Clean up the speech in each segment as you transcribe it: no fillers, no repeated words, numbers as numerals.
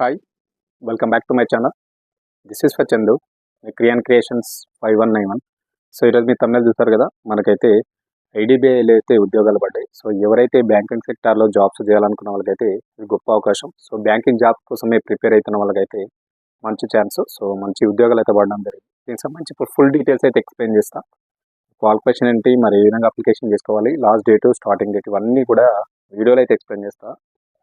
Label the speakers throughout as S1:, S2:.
S1: Hi welcome back to my channel. This is for Chandu క్రియాన్ creations 5191. So ఈరోజు మీ తమిళ చూస్తారు కదా, మనకైతే ఐడిబిఐలో అయితే ఉద్యోగాలు పడ్డాయి. సో ఎవరైతే బ్యాంకింగ్ సెక్టార్లో జాబ్స్ చేయాలనుకున్న వాళ్ళకైతే ఇది గొప్ప అవకాశం. సో బ్యాంకింగ్ జాబ్ కోసమే ప్రిపేర్ అవుతున్న వాళ్ళకైతే మంచి ఛాన్స్. సో మంచి ఉద్యోగాలు అయితే పడడం జరిగింది. దీనికి సంబంధించి ఇప్పుడు ఫుల్ డీటెయిల్స్ అయితే ఎక్స్ప్లెయిన్ చేస్తాను. క్వాలిఫికేషన్ ఏంటి, మరి ఏ విధంగా అప్లికేషన్ చేసుకోవాలి, లాస్ట్ డేటు, స్టార్టింగ్ డేట్, ఇవన్నీ కూడా వీడియోలో అయితే ఎక్స్ప్లెయిన్ చేస్తాను.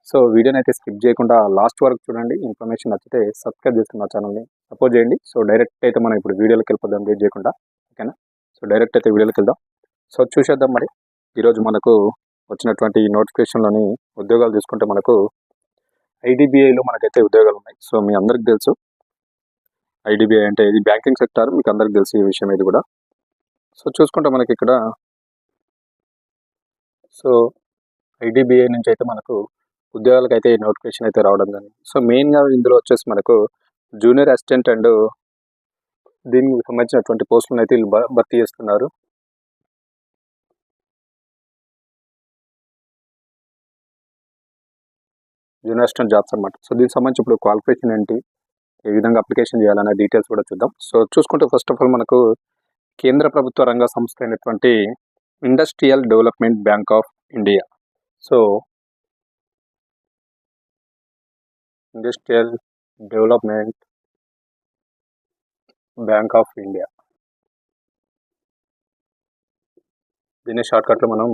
S1: సో వీడియోని అయితే స్కిప్ చేయకుండా లాస్ట్ వరకు చూడండి. ఇన్ఫర్మేషన్ నచ్చితే సబ్స్క్రైబ్ చేసుకున్న ఛానల్ని సపోర్ట్ చేయండి. సో డైరెక్ట్ అయితే మనం ఇప్పుడు వీడియోలోకి వెళ్ళిపోదాం లేట్ చేయకుండా, ఓకేనా? సో డైరెక్ట్ అయితే వీడియోలోకి వెళ్దాం. సో చూసేద్దాం. మరి ఈరోజు మనకు వచ్చినటువంటి నోటిఫికేషన్లోని ఉద్యోగాలు తీసుకుంటే మనకు ఐడిబిఐలో మనకైతే ఉద్యోగాలు ఉన్నాయి. సో మీ అందరికి తెలుసు ఐడిబిఐ అంటే ఇది బ్యాంకింగ్ సెక్టార్, మీకు అందరికి తెలుసు ఈ విషయం ఇది కూడా. సో చూసుకుంటే మనకి ఇక్కడ సో ఐడిబిఐ నుంచి అయితే మనకు ఉద్యోగాలకు అయితే నోటిఫికేషన్ అయితే రావడం జరిగింది. సో మెయిన్గా ఇందులో వచ్చేసి మనకు జూనియర్ అసిస్టెంట్ అండ్ దీనికి సంబంధించినటువంటి పోస్టులను అయితే వీళ్ళు భర్తీ చేస్తున్నారు. జూనియర్ అసిస్టెంట్ జాబ్స్ అనమాట. సో దీనికి సంబంధించి ఇప్పుడు క్వాలిఫికేషన్ ఏంటి, ఏ విధంగా అప్లికేషన్ చేయాలనే డీటెయిల్స్ కూడా చూద్దాం. సో చూసుకుంటే ఫస్ట్ ఆఫ్ ఆల్ మనకు కేంద్ర ప్రభుత్వ రంగ సంస్థ అయినటువంటి industrial development bank of India. So industrial development bank of India, దీని షార్ట్కట్లో మనం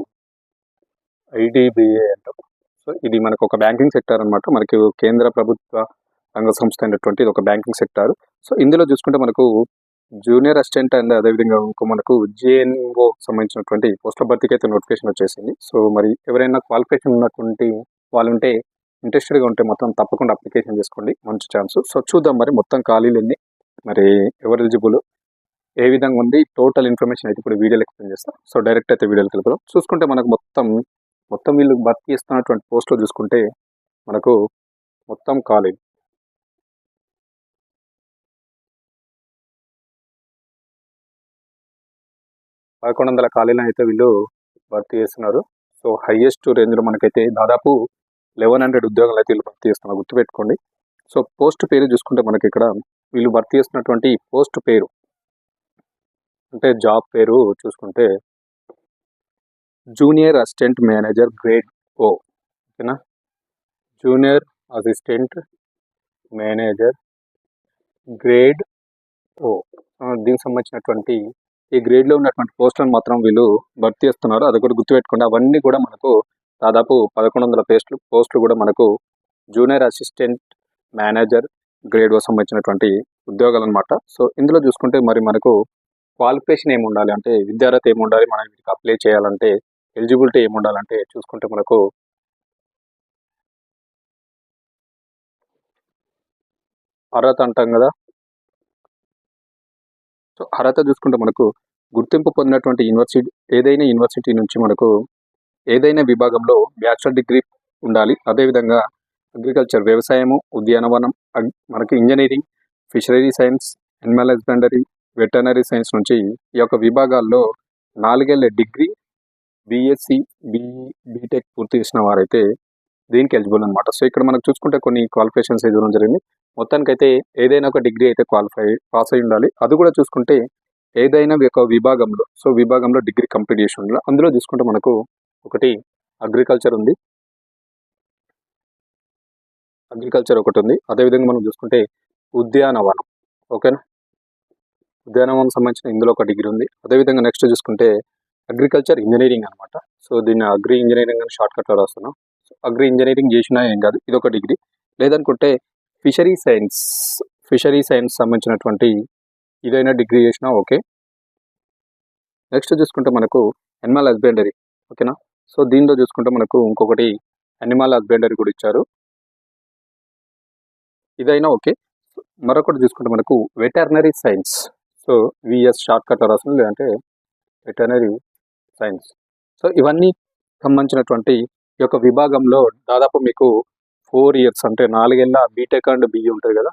S1: ఐడిబిఐ అంటాం. సో ఇది మనకు ఒక బ్యాంకింగ్ సెక్టార్ అనమాట. మనకి కేంద్ర ప్రభుత్వ రంగ సంస్థ అయినటువంటి ఇది ఒక బ్యాంకింగ్ సెక్టార్. సో ఇందులో చూసుకుంటే మనకు జూనియర్ అసిస్టెంట్ అండ్ అదేవిధంగా మనకు జేఎన్ఓ సంబంధించినటువంటి పోస్టుల భర్తీకి అయితే నోటిఫికేషన్ వచ్చేసింది. సో మరి ఎవరైనా క్వాలిఫికేషన్ ఉన్నటువంటి వాళ్ళు ఉంటే, ఇంట్రెస్టెడ్గా ఉంటే మొత్తం తప్పకుండా అప్లికేషన్ చేసుకోండి, మంచి ఛాన్స్. సో చూద్దాం మరి మొత్తం ఖాళీలు ఎన్ని, మరి ఎవరు ఎలిజిబుల్, ఏ విధంగా ఉంది, టోటల్ ఇన్ఫర్మేషన్ అయితే ఇప్పుడు వీడియోలో ఎక్స్ప్లెయిన్ చేస్తాం. సో డైరెక్ట్ అయితే వీడియోకి వెళ్ళిపోదాం. చూసుకుంటే మనకు మొత్తం వీళ్ళు భర్తీ చేస్తున్నటువంటి పోస్టులు చూసుకుంటే మనకు మొత్తం ఖాళీ 1100 ఖాళీలను అయితే వీళ్ళు భర్తీ చేస్తున్నారు. సో హైయెస్ట్ రేంజ్లో మనకైతే దాదాపు 1100 ఉద్యోగాలు అయితే వీళ్ళు భర్తీ చేస్తున్నారు, గుర్తుపెట్టుకోండి. సో పోస్ట్ పేరు చూసుకుంటే మనకి ఇక్కడ వీళ్ళు భర్తీ చేస్తున్నటువంటి పోస్ట్ పేరు అంటే జాబ్ పేరు చూసుకుంటే జూనియర్ అసిస్టెంట్ మేనేజర్ గ్రేడ్ ఓ, ఓకేనా? జూనియర్ అసిస్టెంట్ మేనేజర్ గ్రేడ్ ఓ. దీనికి సంబంధించినటువంటి ఈ గ్రేడ్లో ఉన్నటువంటి పోస్టులను మాత్రం వీళ్ళు భర్తీ చేస్తున్నారు, అది కూడా గుర్తుపెట్టుకోండి. అవన్నీ కూడా మనకు దాదాపు 1100 పోస్టులు కూడా మనకు జూనియర్ అసిస్టెంట్ మేనేజర్ గ్రేడ్ ఓ సంబంధించినటువంటి ఉద్యోగాలు అనమాట. సో ఇందులో చూసుకుంటే మరి మనకు క్వాలిఫికేషన్ ఏమి ఉండాలి అంటే, విద్యార్హత ఏమి ఉండాలి, మనం వీటికి అప్లై చేయాలంటే ఎలిజిబిలిటీ ఏమి ఉండాలంటే చూసుకుంటే మనకు అర్హత అంటాం కదా. సో అర్హత చూసుకుంటే మనకు గుర్తింపు పొందినటువంటి ఏదైనా యూనివర్సిటీ నుంచి మనకు ఏదైనా విభాగంలో బ్యాచిలర్ డిగ్రీ ఉండాలి. అదేవిధంగా అగ్రికల్చర్, వ్యవసాయము, ఉద్యానవనం, మనకి engineering, fishery science, animal husbandry, veterinary science నుంచి ఈ యొక్క విభాగాల్లో 4 ఏళ్ల డిగ్రీ, బీఎస్సీ, బీటెక్ పూర్తి చేసిన వారైతే దీనికి ఎలిజిబుల్ అనమాట. సో ఇక్కడ మనకు చూసుకుంటే కొన్ని క్వాలిఫికేషన్స్ ఇవ్వడం జరిగింది. మొత్తానికైతే ఏదైనా ఒక డిగ్రీ అయితే పాస్ అయి ఉండాలి. అది కూడా చూసుకుంటే ఏదైనా ఒక విభాగంలో, సో విభాగంలో డిగ్రీ కంప్లీట్ చేసి ఉండాలి. అందులో చూసుకుంటే మనకు ఒకటి అగ్రికల్చర్ ఉంది, ఒకటి ఉంది. అదేవిధంగా మనం చూసుకుంటే ఉద్యానవనం, ఓకేనా? ఉద్యానవనం సంబంధించిన ఇందులో ఒక డిగ్రీ ఉంది. అదేవిధంగా నెక్స్ట్ చూసుకుంటే అగ్రికల్చర్ ఇంజనీరింగ్ అనమాట. సో దీన్ని అగ్రి ఇంజనీరింగ్ అని షార్ట్కట్లో రాస్తున్నాం. అగ్రి ఇంజనీరింగ్ చేసినా ఏం కాదు, ఇదొక డిగ్రీ. లేదనుకుంటే ఫిషరీ సైన్స్ సంబంధించినటువంటి ఇదైనా డిగ్రీ చేసినా ఓకే. నెక్స్ట్ చూసుకుంటే మనకు అనిమల్ హస్బెండరీ, ఓకేనా? సో దీనిలో చూసుకుంటే మనకు ఇంకొకటి అనిమల్ హస్బెండరీ కూడా ఇచ్చారు, ఇదైనా ఓకే. మరొకటి చూసుకుంటే మనకు వెటర్నరీ సైన్స్, సో విఎస్ షార్ట్కట్లో రాస్తుంది, లేదంటే వెటర్నరీ సైన్స్. సో ఇవన్నీ సంబంధించినటువంటి ఈ యొక్క విభాగంలో దాదాపు మీకు 4 ఇయర్స్ అంటే 4 ఏళ్ళ బీటెక్ అండ్ బిఈ ఉంటుంది కదా,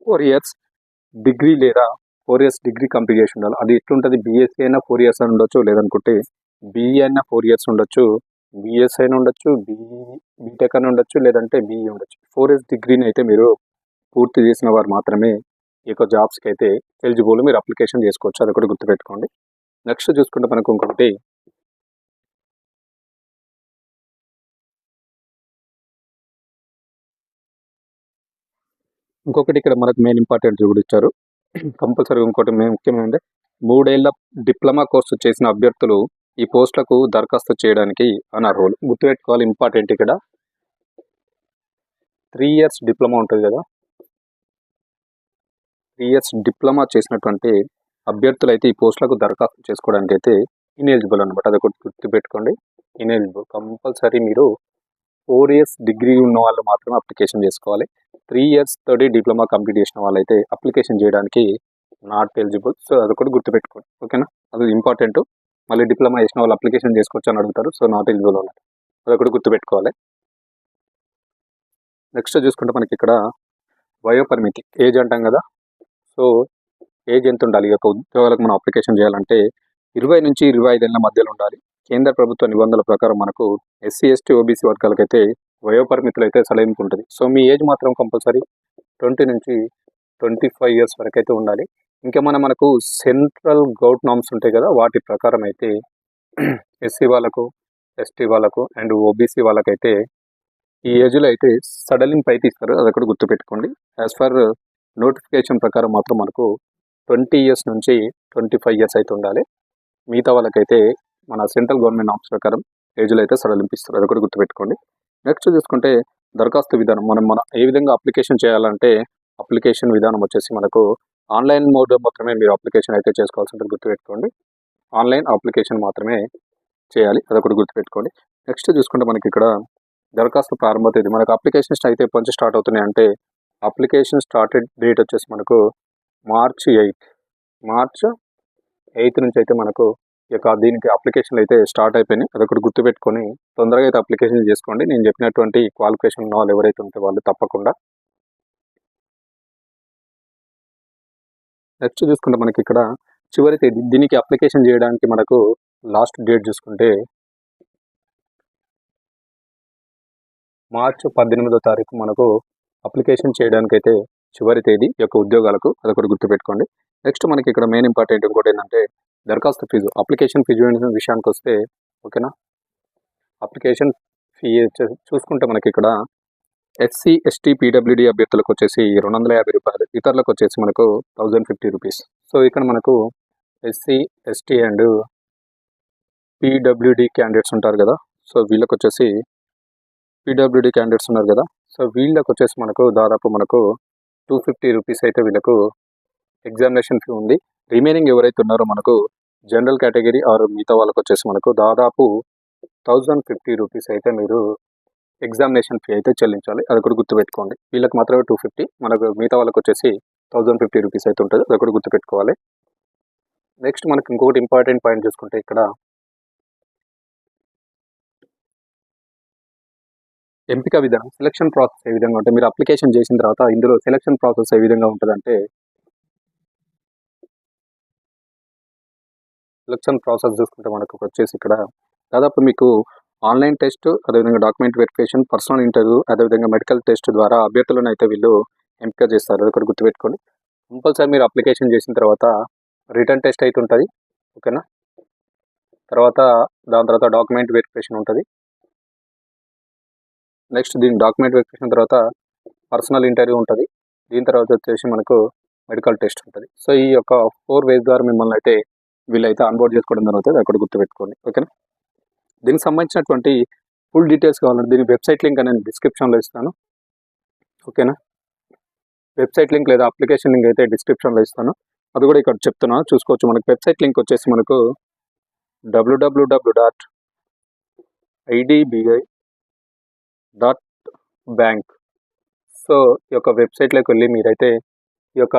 S1: 4 ఇయర్స్ డిగ్రీ లేదా 4 ఇయర్స్ డిగ్రీ కంప్లీట్ చేసి ఉండాలి. అది ఎట్లుంటుంది, బీఎస్సీ అయినా 4 ఇయర్స్ అని ఉండొచ్చు, లేదనుకుంటే బీఈ అయినా 4 ఇయర్స్ ఉండొచ్చు, బీఎస్ అయినా ఉండొచ్చు, బీటెక్ అని ఉండొచ్చు, లేదంటే బీఈ ఉండొచ్చు. 4 ఇయర్స్ డిగ్రీని అయితే మీరు పూర్తి చేసిన వారు మాత్రమే ఈ యొక్క జాబ్స్కి అయితే ఎలిజిబుల్, మీరు అప్లికేషన్ చేసుకోవచ్చు. అది కూడా గుర్తుపెట్టుకోండి. నెక్స్ట్ చూసుకుంటే మనకు ఇంకొకటి ఇక్కడ మనకు మెయిన్ ఇంపార్టెంట్ కూడా ఇచ్చారు. కంపల్సరీ ఇంకోటి ముఖ్యమైనది, 3 ఏళ్ల డిప్లొమా కోర్సు చేసిన అభ్యర్థులు ఈ పోస్టులకు దరఖాస్తు చేయడానికి అనర్హులు. గుర్తుపెట్టుకోవాలి, ఇంపార్టెంట్ ఇక్కడ 3 ఇయర్స్ డిప్లొమా ఉంటుంది కదా, 3 ఇయర్స్ డిప్లొమా చేసినటువంటి అభ్యర్థులు అయితే ఈ పోస్టులకు దరఖాస్తు చేసుకోవడానికి అయితే ఇన్ఎలిజిబుల్ అనమాట. అది ఒకటి గుర్తుపెట్టుకోండి, ఇన్ఎలిజిబుల్. కంపల్సరీ మీరు 4 ఇయర్స్ డిగ్రీ ఉన్న వాళ్ళు మాత్రమే అప్లికేషన్ చేసుకోవాలి. 3 ఇయర్స్ తోటి డిప్లొమా కంప్లీట్ చేసిన వాళ్ళైతే అప్లికేషన్ చేయడానికి నాట్ ఎలిజిబుల్. సో అది కూడా గుర్తుపెట్టుకోండి, ఓకేనా. అది ఇంపార్టెంట్. మళ్ళీ డిప్లొమా చేసిన వాళ్ళు అప్లికేషన్ చేసుకోవచ్చు అని అడుగుతారు. సో నాట్ ఎలిజిబుల్ అన్నట్టు, అది కూడా గుర్తుపెట్టుకోవాలి. నెక్స్ట్ చూసుకుంటే మనకి ఇక్కడ వయోపరిమితి, ఏజ్ అంటాం కదా. సో ఏజ్ ఎంత ఉండాలి? ఈ యొక్క ఉద్యోగాలకు మనం అప్లికేషన్ చేయాలంటే 20 నుంచి 25 ఏళ్ల మధ్యలో ఉండాలి. కేంద్ర ప్రభుత్వ నిబంధనల ప్రకారం మనకు ఎస్సీ, ఎస్టీ, ఓబీసీ వర్గాలకైతే వయోపరిమితులు అయితే సడలింపు ఉంటుంది. సో మీ ఏజ్ మాత్రం కంపల్సరీ 20 నుంచి 25 ఇయర్స్ వరకు అయితే ఉండాలి. ఇంకేమైనా మనకు సెంట్రల్ గౌట్ నామ్స్ ఉంటాయి కదా, వాటి ప్రకారం అయితే ఎస్సీ వాళ్ళకు, ఎస్టీ వాళ్ళకు అండ్ ఓబీసీ వాళ్ళకైతే ఈ ఏజ్లో అయితే సడలింపు అయితే ఇస్తారు. అది కూడా గుర్తుపెట్టుకోండి. యాజ్ ఫర్ నోటిఫికేషన్ ప్రకారం మాత్రం మనకు 20 ఇయర్స్ నుంచి 25 ఇయర్స్ అయితే ఉండాలి. మిగతా వాళ్ళకైతే మన సెంట్రల్ గవర్నమెంట్ నామ్స్ ప్రకారం ఏజ్లో అయితే సడలింపిస్తారు. అది కూడా గుర్తుపెట్టుకోండి. నెక్స్ట్ చూసుకుంటే దరఖాస్తు విధానం, మనం ఏ విధంగా అప్లికేషన్ చేయాలంటే అప్లికేషన్ విధానం వచ్చేసి మనకు ఆన్లైన్ మోడ్ మాత్రమే మీరు అప్లికేషన్ అయితే చేసుకోవాల్సి ఉంటుంది. గుర్తుపెట్టుకోండి, ఆన్లైన్ అప్లికేషన్ మాత్రమే చేయాలి. అది కూడా గుర్తుపెట్టుకోండి. నెక్స్ట్ చూసుకుంటే మనకి ఇక్కడ దరఖాస్తు ప్రారంభ తేదీ, మనకు అప్లికేషన్స్ అయితే ఎప్పటి నుంచి స్టార్ట్ అవుతున్నాయి అంటే అప్లికేషన్ స్టార్టెడ్ డేట్ వచ్చేసి మనకు మార్చ్ 8 నుంచి అయితే మనకు దీనికి అప్లికేషన్లు అయితే స్టార్ట్ అయిపోయినాయి. అదొకటి గుర్తుపెట్టుకొని తొందరగా అయితే అప్లికేషన్ చేసుకోండి. నేను చెప్పినటువంటి క్వాలిఫికేషన్ ఉన్న వాళ్ళు ఎవరైతే ఉంటే వాళ్ళు తప్పకుండా. నెక్స్ట్ చూసుకుంటే మనకి ఇక్కడ చివరి తేదీ, దీనికి అప్లికేషన్ చేయడానికి మనకు లాస్ట్ డేట్ చూసుకుంటే మార్చి 18వ తారీఖు మనకు అప్లికేషన్ చేయడానికి అయితే చివరి తేదీ యొక్క ఉద్యోగాలకు. అదొకటి గుర్తుపెట్టుకోండి. నెక్స్ట్ మనకి ఇక్కడ మెయిన్ ఇంపార్టెంట్ ఇంకోటి ఏంటంటే దరఖాస్తు ఫీజు. అప్లికేషన్ ఫీజు విషయానికి వస్తే, ఓకేనా, అప్లికేషన్ ఫీ చూసుకుంటే మనకి ఇక్కడ ఎస్సీ, ఎస్టీ, పీడబ్ల్యూడీ అభ్యర్థులకు వచ్చేసి 250 రూపాయలు, ఇతరులకు వచ్చేసి మనకు 1050 రూపీస్. సో ఇక్కడ మనకు SC, ST and PWD candidates ఉంటారు కదా, సో వీళ్ళకి వచ్చేసి పీడబ్ల్యూడీ క్యాండిడేట్స్ ఉన్నారు కదా, సో వీళ్ళకి వచ్చేసి మనకు దాదాపు మనకు 250 రూపీస్ అయితే వీళ్ళకు ఎగ్జామినేషన్ ఫీ ఉంది. రిమైనింగ్ ఎవరైతే ఉన్నారో మనకు జనరల్ కేటగిరీ ఆర్ మిగతా వాళ్ళకి వచ్చేసి మనకు దాదాపు 1050 రూపీస్ అయితే మీరు ఎగ్జామినేషన్ ఫీ అయితే చెల్లించాలి. అది కూడా గుర్తుపెట్టుకోండి. వీళ్ళకి మాత్రమే 250, మనకు మిగతా వాళ్ళకి వచ్చేసి 1050 రూపీస్ అయితే ఉంటుంది. అది కూడా గుర్తుపెట్టుకోవాలి. నెక్స్ట్ మనకి ఇంకొకటి ఇంపార్టెంట్ పాయింట్ చూసుకుంటే ఇక్కడ ఎంపిక విధానం, సెలక్షన్ ప్రాసెస్ ఏ విధంగా ఉంటుంది, మీరు అప్లికేషన్ చేసిన తర్వాత ఇందులో సెలక్షన్ ప్రాసెస్ ఏ విధంగా ఉంటుందంటే సెలక్షన్ ప్రాసెస్ చూసుకుంటే మనకు వచ్చేసి ఇక్కడ దాదాపు మీకు ఆన్లైన్ టెస్ట్, అదేవిధంగా డాక్యుమెంట్ వెరిఫికేషన్, పర్సనల్ ఇంటర్వ్యూ, అదేవిధంగా మెడికల్ టెస్ట్ ద్వారా అభ్యర్థులను అయితే వీళ్ళు ఎంపిక చేస్తారు. అది కూడా గుర్తుపెట్టుకోండి. కంపల్సరీ మీరు అప్లికేషన్ చేసిన తర్వాత రిటర్న్ టెస్ట్ అయితే ఉంటుంది, ఓకేనా. దాని తర్వాత డాక్యుమెంట్ వెరిఫికేషన్ ఉంటుంది. నెక్స్ట్ దీని డాక్యుమెంట్ వెరిఫికేషన్ తర్వాత పర్సనల్ ఇంటర్వ్యూ ఉంటుంది. దీని తర్వాత వచ్చేసి మనకు మెడికల్ టెస్ట్ ఉంటుంది. సో ఈ యొక్క 4 వేస్ ద్వారా మిమ్మల్ని అయితే వీళ్ళైతే ఆన్బోర్డ్ చేసుకోవడం జరుగుతుంది. అక్కడ గుర్తుపెట్టుకోండి, ఓకేనా. దీనికి సంబంధించినటువంటి ఫుల్ డీటెయిల్స్ కావాలంటే దీని వెబ్సైట్ లింక్ అనేది డిస్క్రిప్షన్లో ఇస్తాను, ఓకేనా. వెబ్సైట్ లింక్ లేదా అప్లికేషన్ లింక్ అయితే డిస్క్రిప్షన్లో ఇస్తాను. అది కూడా ఇక్కడ చెప్తున్నాను, చూసుకోవచ్చు. మనకు వెబ్సైట్ లింక్ వచ్చేసి మనకు www.idbi.bank. సో ఈ యొక్క వెబ్సైట్లోకి వెళ్ళి మీరైతే ఈ యొక్క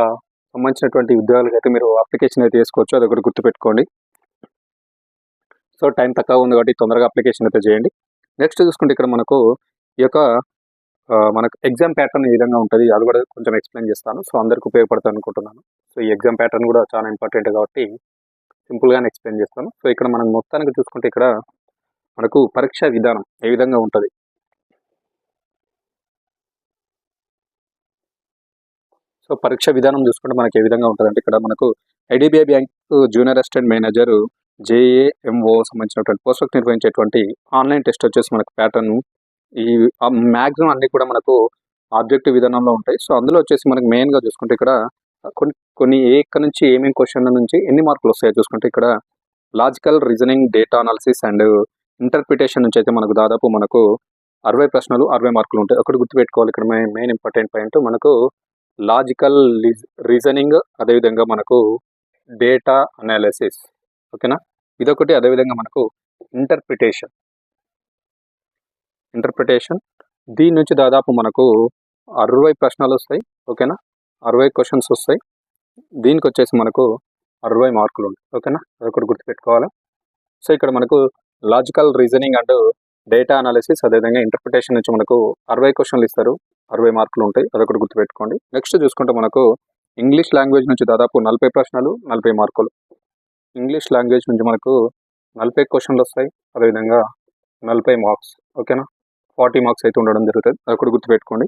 S1: సంబంధించినటువంటి ఉద్యోగాలకు అయితే మీరు అప్లికేషన్ అయితే చేసుకోవచ్చు. అది ఒకటి గుర్తుపెట్టుకోండి. సో టైం తక్కువ ఉంది కాబట్టి తొందరగా అప్లికేషన్ అయితే చేయండి. నెక్స్ట్ చూసుకుంటే ఇక్కడ మనకు ఈ యొక్క మనకు ఎగ్జామ్ ప్యాటర్న్ ఏ విధంగా ఉంటుంది అది కూడా కొంచెం ఎక్స్ప్లెయిన్ చేస్తాను. సో అందరికి ఉపయోగపడుతుంది అనుకుంటున్నాను. సో ఈ ఎగ్జామ్ ప్యాటర్న్ కూడా చాలా ఇంపార్టెంట్ కాబట్టి సింపుల్గానే ఎక్స్ప్లెయిన్ చేస్తాను. సో ఇక్కడ మనం మొత్తానికి చూసుకుంటే ఇక్కడ మనకు పరీక్ష విధానం ఏ విధంగా ఉంటుంది. సో పరీక్ష విధానం చూసుకుంటే మనకి ఏ విధంగా ఉంటుందంటే ఇక్కడ మనకు IDBI bank junior assistant manager JAMO సంబంధించినటువంటి పోస్టులకు నిర్వహించేటువంటి ఆన్లైన్ టెస్ట్ వచ్చేసి మనకు ప్యాటర్న్ ఈ మ్యాక్సిమం అన్ని కూడా మనకు ఆబ్జెక్టివ్ విధానంలో ఉంటాయి. సో అందులో వచ్చేసి మనకు మెయిన్గా చూసుకుంటే ఇక్కడ కొన్ని ఇక్కడ నుంచి ఏమేమి క్వశ్చన్ల నుంచి ఎన్ని మార్కులు వస్తాయో చూసుకుంటే ఇక్కడ logical reasoning, data analysis and interpretation నుంచి అయితే మనకు దాదాపు మనకు 60 ప్రశ్నలు 60 మార్కులు ఉంటాయి. ఒకటి గుర్తుపెట్టుకోవాలి, ఇక్కడ మెయిన్ ఇంపార్టెంట్ పాయింట్ మనకు లాజికల్ రీజనింగ్, అదేవిధంగా మనకు డేటా అనాలిసిస్, ఓకేనా, ఇదొకటి. అదేవిధంగా మనకు ఇంటర్ప్రిటేషన్ దీని నుంచి దాదాపు మనకు 60 ప్రశ్నలు వస్తాయి, ఓకేనా, 60 క్వశ్చన్స్ వస్తాయి. దీనికి వచ్చేసి మనకు 60 మార్కులు ఉంటాయి, ఓకేనా, అదొకటి గుర్తుపెట్టుకోవాలి. సో ఇక్కడ మనకు logical reasoning and data analysis, అదేవిధంగా ఇంటర్ప్రిటేషన్ నుంచి మనకు 60 క్వశ్చన్లు ఇస్తారు, 60 మార్కులు ఉంటాయి, అదొకటి గుర్తుపెట్టుకోండి. నెక్స్ట్ చూసుకుంటే మనకు ఇంగ్లీష్ లాంగ్వేజ్ నుంచి దాదాపు 40 ప్రశ్నలు 40 మార్కులు. ఇంగ్లీష్ లాంగ్వేజ్ నుంచి మనకు 40 క్వశ్చన్లు వస్తాయి, అదేవిధంగా 40 మార్క్స్, ఓకేనా, 40 మార్క్స్ అయితే ఉండడం జరుగుతుంది, అదొకటి గుర్తుపెట్టుకోండి.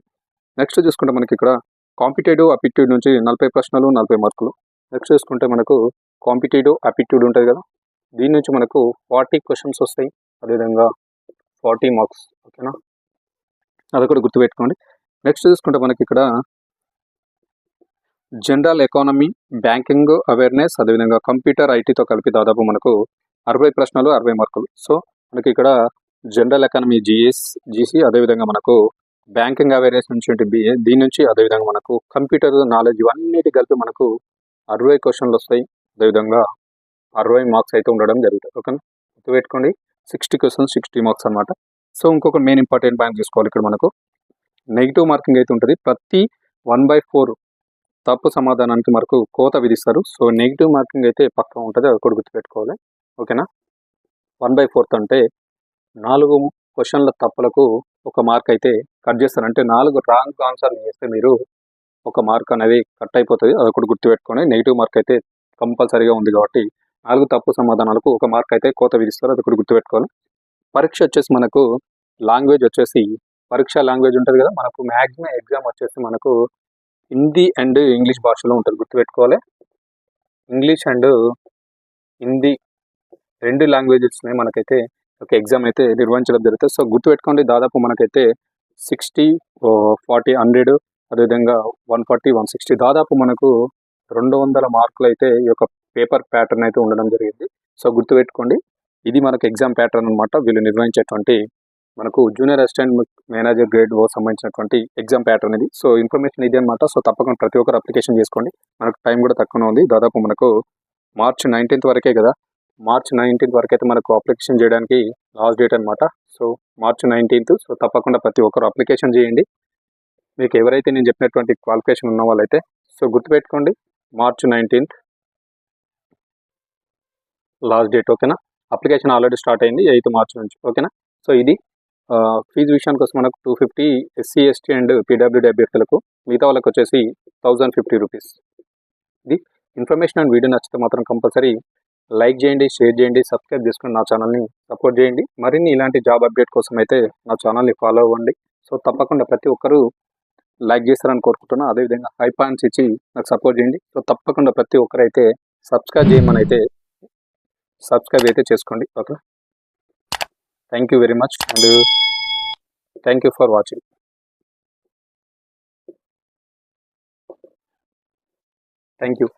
S1: నెక్స్ట్ చూసుకుంటే మనకి ఇక్కడ కాంపిటేటివ్ అపిట్యూడ్ నుంచి 40 ప్రశ్నలు 40 మార్కులు. నెక్స్ట్ చూసుకుంటే మనకు కాంపిటేటివ్ అపిట్యూడ్ ఉంటుంది కదా, దీని నుంచి మనకు 40 క్వశ్చన్స్ వస్తాయి, అదేవిధంగా 40 మార్క్స్, ఓకేనా, అదొకటి గుర్తుపెట్టుకోండి. నెక్స్ట్ చూసుకుంటే మనకి ఇక్కడ జనరల్ ఎకానమీ, బ్యాంకింగ్ అవేర్నెస్, అదేవిధంగా కంప్యూటర్ ఐటీతో కలిపి దాదాపు మనకు 60 ప్రశ్నలు 60 మార్కులు. సో మనకి ఇక్కడ జనరల్ ఎకానమీ జీసీ, అదేవిధంగా మనకు బ్యాంకింగ్ అవేర్నెస్ నుంచి బిఏ, దీని నుంచి అదేవిధంగా మనకు కంప్యూటర్ నాలెడ్జ్, ఇవన్నిటి కలిపి మనకు 60 క్వశ్చన్లు వస్తాయి, అదేవిధంగా 60 మార్క్స్ అయితే ఉండడం జరుగుతుంది, ఓకేనా, గుర్తుపెట్టుకోండి. 60 క్వశ్చన్స్ 60 మార్క్స్ అనమాట. సో ఇంకొక మెయిన్ ఇంపార్టెంట్ పాయింట్ చూసుకోవాలి, ఇక్కడ మనకు నెగిటివ్ మార్కింగ్ అయితే ఉంటుంది. ప్రతి 1/4 తప్పు సమాధానానికి మనకు కోత విధిస్తారు. సో నెగిటివ్ మార్కింగ్ అయితే పక్కా ఉంటుంది, అది కూడా గుర్తుపెట్టుకోవాలి, ఓకేనా. 1/4 అంటే 4 క్వశ్చన్ల తప్పులకు 1 మార్క్ అయితే కట్ చేస్తారు. అంటే 4 రాంగ్ ఆన్సర్లు చేస్తే మీరు 1 మార్క్ అనేది కట్ అయిపోతుంది, అది కూడా గుర్తుపెట్టుకోండి. నెగిటివ్ మార్క్ అయితే కంపల్సరీగా ఉంది కాబట్టి 4 తప్పు సమాధానాలకు 1 మార్క్ అయితే కోత విధిస్తారు, అది కూడా గుర్తుపెట్టుకోవాలి. పరీక్ష వచ్చేసి మనకు లాంగ్వేజ్ వచ్చేసి పరీక్ష లాంగ్వేజ్ ఉంటుంది కదా, మనకు మ్యాక్సిమం ఎగ్జామ్ వచ్చేసి మనకు హిందీ అండ్ ఇంగ్లీష్ భాషలో ఉంటుంది, గుర్తుపెట్టుకోవాలి. ఇంగ్లీష్ అండ్ హిందీ 2 లాంగ్వేజెస్ని మనకైతే ఒక ఎగ్జామ్ అయితే నిర్వహించడం జరుగుతుంది. సో గుర్తుపెట్టుకోండి, దాదాపు మనకైతే 60, 40, 100, అదేవిధంగా 140, 160 దాదాపు మనకు 200 మార్కులు అయితే ఈ యొక్క పేపర్ ప్యాటర్న్ అయితే ఉండడం జరిగింది. సో గుర్తుపెట్టుకోండి, ఇది మనకు ఎగ్జామ్ ప్యాటర్న్ అనమాట. వీళ్ళు నిర్వహించేటువంటి మనకు జూనియర్ అసిస్టెంట్ మేనేజర్ గ్రేడ్ ఓ సంబంధించినటువంటి ఎగ్జామ్ ప్యాటర్న్ ఇది. సో ఇన్ఫర్మేషన్ ఇది అనమాట. సో తప్పకుండా ప్రతి ఒక్కరు అప్లికేషన్ చేసుకోండి. మనకు టైం కూడా తక్కువ ఉంది, దాదాపు మనకు March 19th వరకే కదా. March 19th వరకు అయితే మనకు అప్లికేషన్ చేయడానికి లాస్ట్ డేట్ అనమాట. So March 19th. సో తప్పకుండా ప్రతి ఒక్కరు అప్లికేషన్ చేయండి. మీకు ఎవరైతే నేను చెప్పినటువంటి క్వాలిఫికేషన్ ఉన్న వాళ్ళైతే సో గుర్తుపెట్టుకోండి, March 19th లాస్ట్ డేట్, ఓకేనా. అప్లికేషన్ ఆల్రెడీ స్టార్ట్ అయింది 8th March నుంచి, ఓకేనా. సో ఇది ఫీజు విషయానికి వస్తే మనకు 250 SC, ST అండ్ PWD అభ్యర్థులకు, మిగతా వాళ్ళకి వచ్చేసి 1050 రూపీస్. ఇది ఇన్ఫర్మేషన్ అండ్ వీడియో నచ్చితే మాత్రం కంపల్సరీ లైక్ చేయండి, షేర్ చేయండి, సబ్స్క్రైబ్ చేసుకుని నా ఛానల్ని సపోర్ట్ చేయండి. మరిన్ని ఇలాంటి జాబ్ అప్డేట్ కోసం అయితే నా ఛానల్ని ఫాలో అవ్వండి. సో తప్పకుండా ప్రతి ఒక్కరూ లైక్ చేస్తారని కోరుకుంటున్నా, అదేవిధంగా హై పాయింట్స్ ఇచ్చి నాకు సపోర్ట్ చేయండి. సో తప్పకుండా ప్రతి ఒక్కరైతే సబ్స్క్రైబ్ చేయమని అయితే సబ్స్క్రైబ్ అయితే చేసుకోండి, okay. Thank you very much and thank you for watching. Thank you.